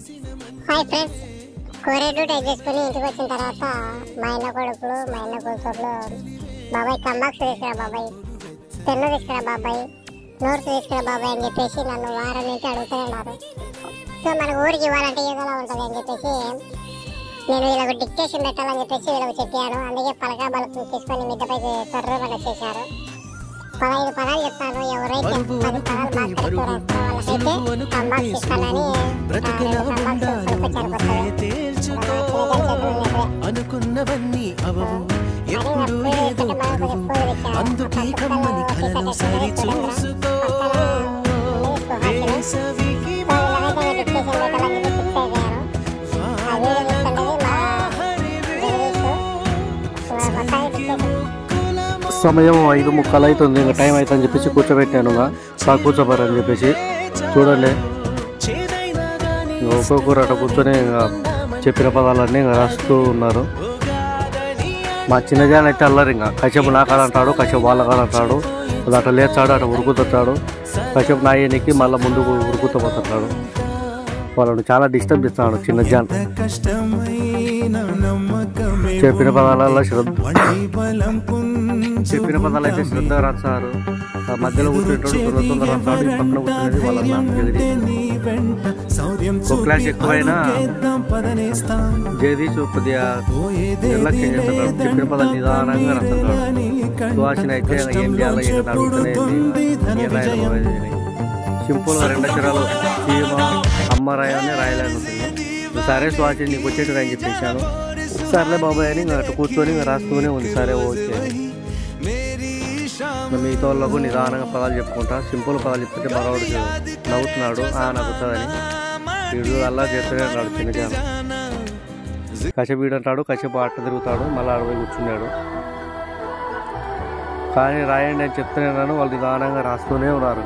Hi friends, కోరేడు type చేసుకుని ఇంటికి వచ్చిన తర్వాత మా అన్న కొడుకులు మా అన్న కూతుర్లు బాబాయ్ కంబాక్స్ తీసుకురా బాబాయ్, పెన్ను తీసుకురా బాబాయ్, నోట్స్ తీసుకురా బాబాయ్ అని చెప్పేసి నన్ను వారం నుంచి అడుగుతూనే ఉన్నారు. సో మన ఊరికి ఇవ్వాలంటే ఏదోలా ఉంటుంది అని చెప్పేసి నేను వీళ్ళకు డిక్టేషన్ పెట్టాలని చెప్పేసి వీళ్ళకి చెప్పాను. అందుకే పలకా బలకు తీసుకొని మిద్దపై కర్ర చేశారు. 15 పదాలు చెప్తాను. ఎవరైతే 10 పదాలు వాళ్ళకైతే కంబాక్స్ ఇస్తానని అనుకున్నవన్నీ అవవు ఎప్పుడు ఏదో అందుకే కమ్మని కలను సరి చూసుకో వేసవికి సమయం 5:30 అవుతుంది. ఇంకా టైం అవుతుంది అని చెప్పేసి కూర్చోబెట్టాను. కూర్చోబోరని చెప్పేసి చూడండి, ఒక్కొక్కరు అట్లా కూర్చొని చెప్పిన పదాలన్నీ ఇంకా రాస్తూ ఉన్నారు. మా చిన్నజాన్ అయితే అల్లరు, ఇంకా కసేపు నా కాడంటాడు, కసేపు వాళ్ళ కాడంటాడు, అట్లా లేచాడు, అట్లా ఉరుకుతాడు, కసేపు నా ఏనికి మళ్ళీ ముందుకు ఉరుకుతూ పోతున్నాడు. వాళ్ళని చాలా డిస్టర్బ్ చేస్తున్నాడు చిన్నజాన్. చెప్పిన పదాలలో చెప్పిన పదాలు అయితే శ్రద్ధ రాస్తారు. మధ్యలో కూర్చుంటాడు, తొందర రాస్తాడు. ఈ పక్కన కూర్చునేది వాళ్ళ ఒక క్లాస్ ఎక్కువైనా జగదీష్ కొద్దిగా నిర్లక్ష్యం చేస్తున్నాడు. చెప్పిన పదాలు నిదానంగా రాస్తున్నాడు. సుహాసిన అయితే ఏం చేయాలో ఏం అడుగుతున్నాయి, సింపుల్గా 2 అక్షరాలు సీమ అమ్మ రాయాలని రాయాలని ఉంటుంది. సరే సుహాసిన నీకు వచ్చేటి అని చెప్పేసాను. సర్లే బాబాయ్ అని అటు కూర్చొని రాస్తూనే ఉంది. సరే ఓకే. మిగతా వాళ్ళకు నిదానంగా పదాలు చెప్పుకుంటా. సింపుల్ పదాలు చెప్తుంటే మరొకటి నవ్వుతున్నాడు, నాకు వస్తుందని. వీడు అలా చేస్తూనే అన్నాడు చిన్నజాన్. కసేపు వీడు అంటాడు, కసేపు అట్ట తిరుగుతాడు, మళ్ళీ అడవి కూర్చున్నాడు. కానీ రాయండి అని చెప్తూనే ఉన్నాను. వాళ్ళు నిదానంగా రాస్తూనే ఉన్నారు.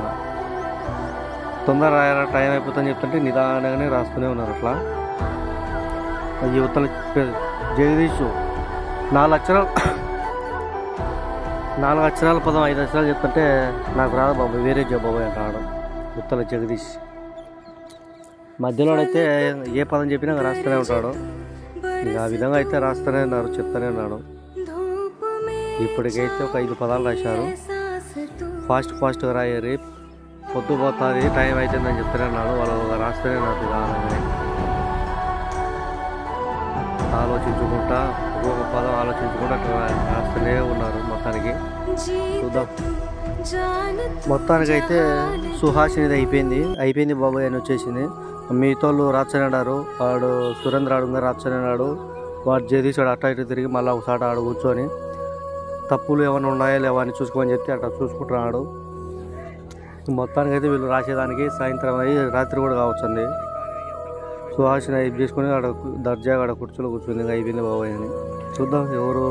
తొందర రాయాల టైం అయిపోతుందని చెప్తుంటే నిదానంగానే రాస్తూనే ఉన్నారు. అట్లా యువతల జగదీష్ 4 అక్షరాల పదం 5 అక్షరాలు చెప్తుంటే నాకు రాదు బాబాయ్, వేరే బాబాయ్ అంటాడు యువతల జగదీష్. మధ్యలో అయితే ఏ పదం చెప్పినా రాస్తూనే ఉంటాడు. ఇక ఆ విధంగా అయితే రాస్తూనే ఉన్నారు, చెప్తూనే ఉన్నాడు. ఇప్పటికైతే ఒక 5 పదాలు రాశారు. ఫాస్ట్గా రాయారు, పొద్దు పోతుంది, టైం అవుతుందని చెప్తూనే ఉన్నాడు. వాళ్ళు రాస్తూనే ఉన్నారు నిదానంగా, ఆలోచించుకుంటా ఒక్కొక్క పదం ఆలోచించుకుంటూ అట్లా రాస్తూనే ఉన్నారు. మొత్తానికి చూద్దాం. మొత్తానికైతే సుహాసినిది అయిపోయింది బాబాయ్ అని వచ్చేసింది. మిగతాళ్ళు రాచనేడారు. వాడు సురేంద్ర ఆడుగా రాచనేడాడు. వాడు జగదీశాడు అట్ట ఇటు తిరిగి మళ్ళీ ఒకసారి ఆడు కూర్చొని తప్పులు ఏమైనా ఉన్నాయా లేవా అని చూసుకోమని చెప్తే అట్లా చూసుకుంటున్నాడు. మొత్తానికైతే వీళ్ళు రాసేదానికి సాయంత్రం అయ్యి రాత్రి కూడా కావచ్చుంది. సుహాసిన హెల్ప్ చేసుకుని ఆడ దర్జాగా ఆడ కుర్చీలో కూర్చుంది. అయిపోయింది బాబాయ్ అని. చూద్దాం ఎవరు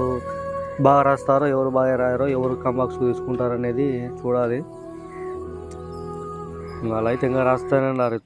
బాగా రాస్తారో, ఎవరు బాగా రాయారో, ఎవరు కంబాక్స్ తీసుకుంటారనేది చూడాలి. అలా అయితే ఇంకా రాస్తానే ఉన్నారు.